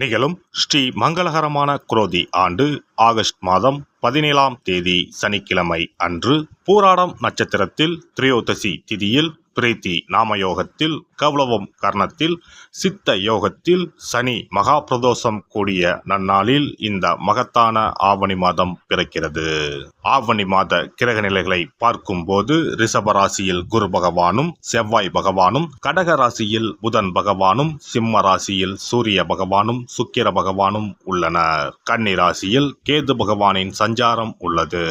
நிகழும் ஸ்ரீ மங்களகரமான குரோதி ஆண்டு ஆகஸ்ட் மாதம் 17ஆம் தேதி சனிக்கிழமை அன்று பூராடம் நட்சத்திரத்தில் திரையோதசி திதியில் பிரீத்தி நாமயோகத்தில் கௌளவம் கர்ணத்தில் சித்த யோகத்தில் சனி மகா பிரதோஷம் கூடிய நன்னாளில் இந்த மகத்தான ஆவணி மாதம் பிறக்கிறது. ஆவணி மாத கிரக நிலைகளை பார்க்கும்போது ரிஷப ராசியில் குரு பகவானும் செவ்வாய் பகவானும், கடக ராசியில் புதன் பகவானும், சிம்ம ராசியில் சூரிய பகவானும் சுக்கிர பகவானும் உள்ளனர். கன்னி ராசியில் கேது பகவானின் சஞ்சாரம் உள்ளது.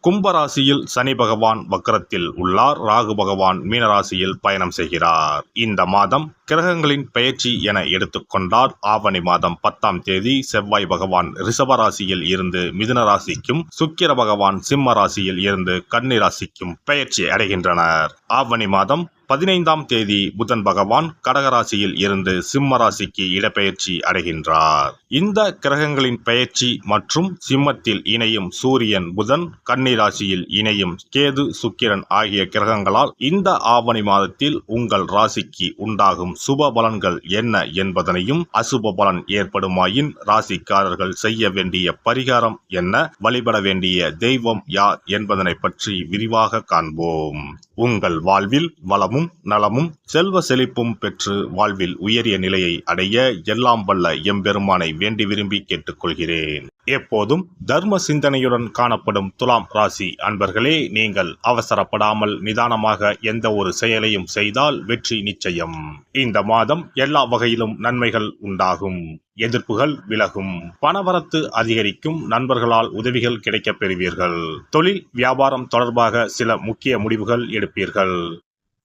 கும்பராசியில் சனி பகவான் வக்ரத்தில் உள்ளார். ராகு பகவான் மீனராசியில் பயணம் செய்கிறார். இந்த மாதம் கிரகங்களின் பெயர்ச்சி என எடுத்துக்கொண்டால் ஆவணி மாதம் 10ஆம் தேதி செவ்வாய் பகவான் ரிஷப ராசியில் இருந்து மிதுன ராசிக்கும், சுக்கிர பகவான் சிம்ம ராசியில் இருந்து கன்னி ராசிக்கும் பெயர்ச்சி அடைகின்றனர். ஆவணி மாதம் 15ஆம் தேதி புதன் பகவான் கடகராசியில் இருந்து சிம்ம ராசிக்கு இடப்பெயர்ச்சி அடைகின்றார். இந்த கிரகங்களின் பெயர்ச்சி மற்றும் சிம்மத்தில் இணையும் சூரியன் புதன், கன்னி ராசியில் இணையும் கேது சுக்கிரன் ஆகிய கிரகங்களால் இந்த ஆவணி மாதத்தில் உங்கள் ராசிக்கு உண்டாகும் சுப பலன்கள் என்ன என்பதனையும், அசுப பலன் ஏற்படுமாயின் ராசிக்காரர்கள் செய்ய வேண்டிய பரிகாரம் என்ன, வழிபட வேண்டிய தெய்வம் யார் என்பதனை பற்றி விரிவாக காண்போம். உங்கள் வாழ்வில் வளமும் நலமும் செல்வ செழிப்பும் பெற்று வாழ்வில் உயரிய நிலையை அடைய எல்லாம் வல்ல எம்பெருமானை வேண்டி விரும்பி கேட்டுக்கொள்கிறேன். எப்போதும் தர்ம சிந்தனையுடன் காணப்படும் துலாம் ராசி அன்பர்களே, நீங்கள் அவசரப்படாமல் நிதானமாக எந்த ஒரு செயலையும் செய்தால் வெற்றி நிச்சயம். இந்த மாதம் எல்லா வகையிலும் நன்மைகள் உண்டாகும். எதிர்ப்புகள் விலகும். பணவரத்து அதிகரிக்கும். நண்பர்களால் உதவிகள் கிடைக்கப் பெறுவீர்கள். தொழில் வியாபாரம் தொடர்பாக சில முக்கிய முடிவுகள் எடுப்பீர்கள்.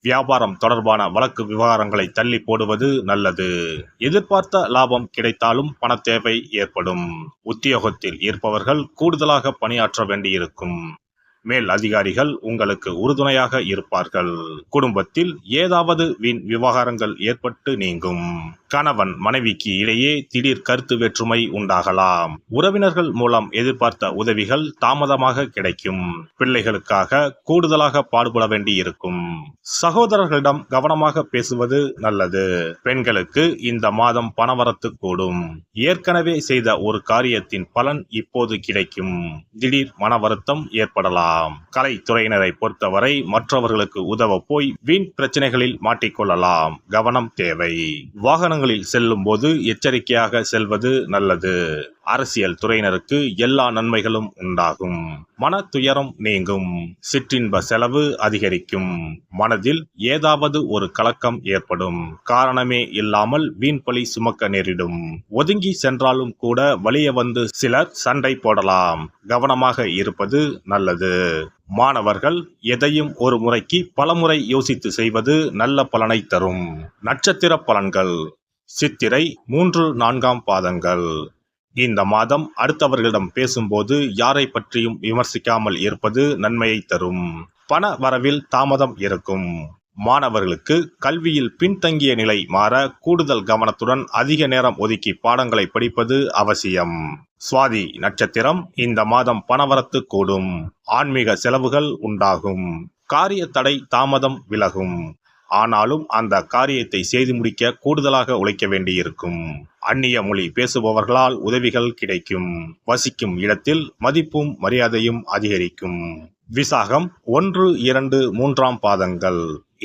வியாபாரம் தொடர்பான வழக்கு விவகாரங்களை தள்ளி போடுவது நல்லது. எதிர்பார்த்த லாபம் கிடைத்தாலும் பண தேவை ஏற்படும். உத்தியோகத்தில் இருப்பவர்கள் கூடுதலாக பணியாற்ற வேண்டியிருக்கும். மேல் அதிகாரிகள் உங்களுக்கு உறுதுணையாக இருப்பார்கள். குடும்பத்தில் ஏதாவது வீண் விவகாரங்கள் ஏற்பட்டு நீங்கும். கணவன் மனைவிக்கு இடையே திடீர் கருத்து வேற்றுமை உண்டாகலாம். உறவினர்கள் மூலம் எதிர்பார்த்த உதவிகள் தாமதமாக கிடைக்கும். பிள்ளைகளுக்காக கூடுதலாக பாடுபட வேண்டி இருக்கும். சகோதரர்களிடம் கவனமாக பேசுவது நல்லது. பெண்களுக்கு இந்த மாதம் பணவரத்து கூடும். ஏற்கனவே செய்த ஒரு காரியத்தின் பலன் இப்போது கிடைக்கும். திடீர் மன வருத்தம் ஏற்படலாம். கலைத்துறையினரை பொறுத்தவரை மற்றவர்களுக்கு உதவ போய் வீண் பிரச்சனைகளில் மாட்டிக்கொள்ளலாம். கவனம் தேவை. வாகனங்களில் செல்லும் போது எச்சரிக்கையாக செல்வது நல்லது. அரசியல் துறையினருக்கு எல்லா நன்மைகளும் உண்டாகும். மன துயரம் நீங்கும். சிற்றின்ப செலவு அதிகரிக்கும். மனதில் ஏதாவது ஒரு கலக்கம் ஏற்படும். காரணமே இல்லாமல் வீண்பழி சுமக்க நேரிடும். ஒதுங்கி சென்றாலும் கூட வலிய வந்து சிலர் சண்டை போடலாம். கவனமாக இருப்பது நல்லது. மாணவர்கள் எதையும் ஒரு முறைக்கு பலமுறை யோசித்து செய்வது நல்ல பலனை தரும். நட்சத்திர பலன்கள். சித்திரை 3-4ஆம் பாதங்கள். இந்த மாதம் அடுத்தவர்களிடம் பேசும்போது யாரை பற்றியும் விமர்சிக்காமல் இருப்பது நன்மையை தரும். பண வரவில் தாமதம் இருக்கும். மாணவர்களுக்கு கல்வியில் பின்தங்கிய நிலை மாற கூடுதல் கவனத்துடன் அதிக நேரம் ஒதுக்கி பாடங்களை படிப்பது அவசியம். சுவாதி நட்சத்திரம். இந்த மாதம் பணவரத்து கூடும். ஆன்மீக செலவுகள் உண்டாகும். காரிய தடை தாமதம் விலகும். ஆனாலும் அந்த காரியத்தை செய்து முடிக்க கூடுதலாக உழைக்க வேண்டியிருக்கும். அந்நிய மொழி பேசுபவர்களால் உதவிகள் கிடைக்கும். வசிக்கும் இடத்தில் மதிப்பும் மரியாதையும் அதிகரிக்கும். விசாகம் 1-2-3ஆம் பாதங்கள்.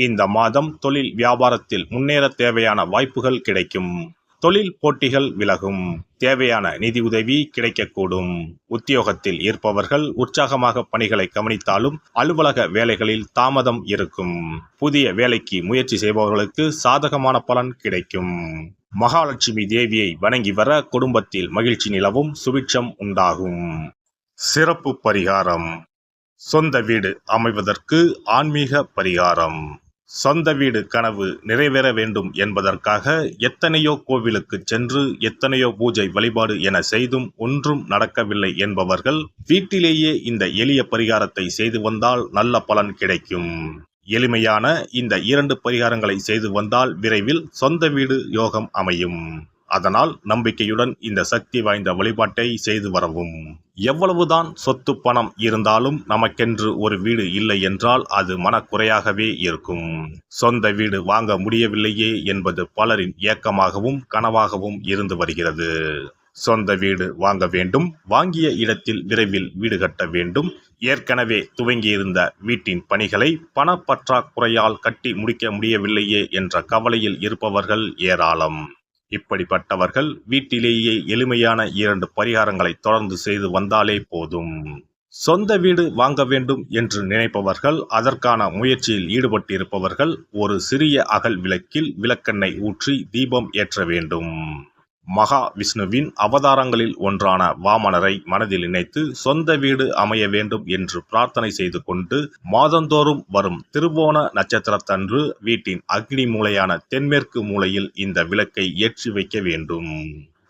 இந்த மாதம் தொழில் வியாபாரத்தில் முன்னேற தேவையான வாய்ப்புகள் கிடைக்கும். தொழில் போட்டிகள் விலகும். தேவையான நிதி உதவி கிடைக்கக்கூடும். உத்தியோகத்தில் இருப்பவர்கள் உற்சாகமாக பணிகளை கவனித்தாலும் அலுவலக வேலைகளில் தாமதம் இருக்கும். புதிய வேலைக்கு முயற்சி செய்பவர்களுக்கு சாதகமான பலன் கிடைக்கும். மகாலட்சுமி தேவியை வணங்கி வர குடும்பத்தில் மகிழ்ச்சி நிலவும். சுபிட்சம் உண்டாகும். சிறப்பு பரிகாரம். சொந்த வீடு அமைவதற்கு ஆன்மீக பரிகாரம். சொந்த வீடு கனவு நிறைவேற வேண்டும் என்பதற்காக எத்தனையோ கோவிலுக்கு சென்று எத்தனையோ பூஜை வழிபாடு என செய்தும் ஒன்றும் நடக்கவில்லை என்பவர்கள் வீட்டிலேயே இந்த எளிய பரிகாரத்தை செய்து வந்தால் நல்ல பலன் கிடைக்கும். எளிமையான இந்த 2 பரிகாரங்களை செய்து வந்தால் விரைவில் சொந்த வீடு யோகம் அமையும். அதனால் நம்பிக்கையுடன் இந்த சக்தி வாய்ந்த வழிபாட்டை செய்து வரவும். எவ்வளவுதான் சொத்து பணம் இருந்தாலும் நமக்கென்று ஒரு வீடு இல்லை என்றால் அது மனக்குறையாகவே இருக்கும். சொந்த வீடு வாங்க முடியவில்லையே என்பது பலரின் ஏக்கமாகவும் கனவாகவும் இருந்து வருகிறது. சொந்த வீடு வாங்க வேண்டும், வாங்கிய இடத்தில் விரைவில் வீடு கட்ட வேண்டும், ஏற்கனவே துவங்கியிருந்த வீட்டின் பணிகளை பணப்பற்றாக்குறையால் கட்டி முடிக்க முடியவில்லையே என்ற கவலையில் இருப்பவர்கள் ஏராளம். இப்படிப்பட்டவர்கள் வீட்டிலேயே எளிமையான 2 பரிகாரங்களை தொடர்ந்து செய்து வந்தாலே போதும். சொந்த வீடு வாங்க வேண்டும் என்று நினைப்பவர்கள், அதற்கான முயற்சியில் ஈடுபட்டிருப்பவர்கள் ஒரு சிறிய அகல் விளக்கில் விளக்கெண்ணெய் ஊற்றி தீபம் ஏற்ற வேண்டும். மகா விஷ்ணுவின் அவதாரங்களில் ஒன்றான வாமனரை மனதில் நினைத்து சொந்த வீடு அமைய வேண்டும் என்று பிரார்த்தனை செய்து கொண்டு மாதந்தோறும் வரும் திருவோண நட்சத்திரத்தன்று வீட்டின் அக்னி மூலையான தென்மேற்கு மூலையில் இந்த விளக்கை ஏற்றி வைக்க வேண்டும்.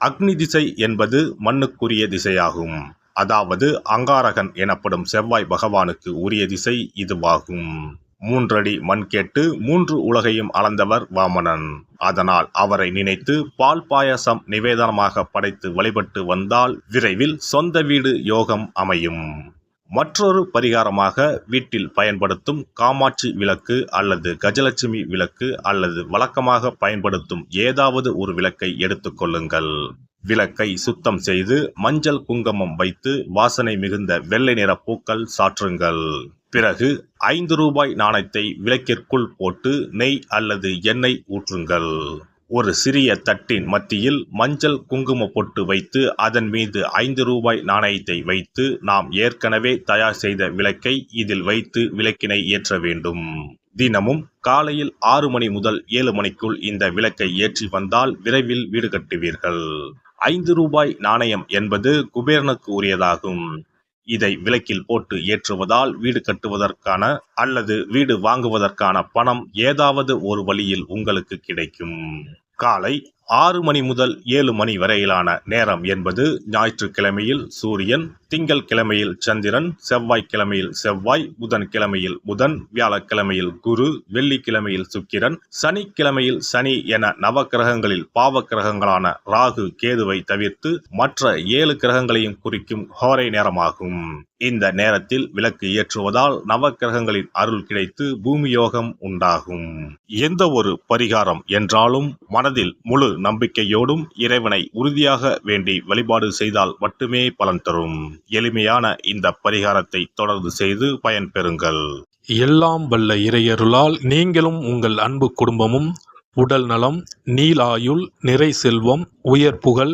அக்னி திசை என்பது மண்ணுக்குரிய திசையாகும். அதாவது அங்காரகன் எனப்படும் செவ்வாய் பகவானுக்கு உரிய திசை இதுவாகும். 3 அடி மண் கேட்டு 3 உலகையும் அளந்தவர் வாமனன். அதனால் அவரை நினைத்து பால் பாயசம் நிவேதனமாக படைத்து வழிபட்டு வந்தால் விரைவில் சொந்த வீடு யோகம் அமையும். மற்றொரு பரிகாரமாக வீட்டில் பயன்படுத்தும் காமாட்சி விளக்கு அல்லது கஜலட்சுமி விளக்கு அல்லது வழக்கமாக பயன்படுத்தும் ஏதாவது ஒரு விளக்கை எடுத்துக்கொள்ளுங்கள். விளக்கை சுத்தம் செய்து மஞ்சள் குங்குமம் வைத்து வாசனை மிகுந்த வெள்ளை நிற பூக்கள் சாற்றுங்கள். பிறகு 5 ரூபாய் நாணயத்தை விளக்கிற்குள் போட்டு நெய் அல்லது எண்ணெய் ஊற்றுங்கள். ஒரு சிறிய தட்டின் மத்தியில் மஞ்சள் குங்கும பொட்டு வைத்து அதன் மீது 5 ரூபாய் நாணயத்தை வைத்து நாம் ஏற்கனவே தயார் செய்த விளக்கை இதில் வைத்து விளக்கினை ஏற்ற வேண்டும். தினமும் காலையில் 6 மணி முதல் 7 மணிக்குள் இந்த விளக்கை ஏற்றி வந்தால் விரைவில் வீடு கட்டுவீர்கள். 5 ரூபாய் நாணயம் என்பது குபேரனுக்கு உரியதாகும். இதை விளக்கில் போட்டு ஏற்றுவதால் வீடு கட்டுவதற்கான அல்லது வீடு வாங்குவதற்கான பணம் ஏதாவது ஒரு வழியில் உங்களுக்கு கிடைக்கும். காலை 6 மணி முதல் 7 மணி வரையிலான நேரம் என்பது ஞாயிற்றுக்கிழமையில் சூரியன், திங்கள் கிழமையில் சந்திரன், செவ்வாய்க்கிழமையில் செவ்வாய், புதன் கிழமையில் புதன், வியாழக்கிழமையில் குரு, வெள்ளிக்கிழமையில் சுக்கிரன், சனிக்கிழமையில் சனி என நவக்கிரகங்களில் பாவ கிரகங்களான ராகு கேதுவை தவிர்த்து மற்ற 7 கிரகங்களையும் குறிக்கும் ஹோரை நேரமாகும். இந்த நேரத்தில் விளக்கு ஏற்றுவதால் நவக்கிரகங்களின் அருள் கிடைத்து பூமி யோகம் உண்டாகும். எந்த ஒரு பரிகாரம் என்றாலும் மனதில் முழு நம்பிக்கையோடும் இறைவனை உறுதியாக வேண்டி வழிபாடு செய்தால் மட்டுமே பலன் தரும். எளிமையான இந்த பரிகாரத்தை தொடர்ந்து செய்து பயன்பெறுங்கள். எல்லாம் வல்ல இறையருளால் நீங்களும் உங்கள் அன்பு குடும்பமும் உடல் நலம், நீலாயுள், நிறை செல்வம், உயர் புகழ்,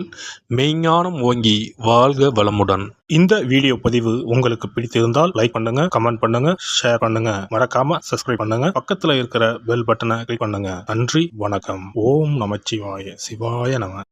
மெய்ஞானம் ஓங்கி வாழ்க வளமுடன். இந்த வீடியோ பதிவு உங்களுக்கு பிடித்திருந்தால் லைக் பண்ணுங்க, கமெண்ட் பண்ணுங்க, ஷேர் பண்ணுங்க, மறக்காம சப்ஸ்கிரைப் பண்ணுங்க, பக்கத்துல இருக்கிற பெல் பட்டனை கிளிக் பண்ணுங்க. நன்றி, வணக்கம். ஓம் நமச்சிவாய, சிவாய நம.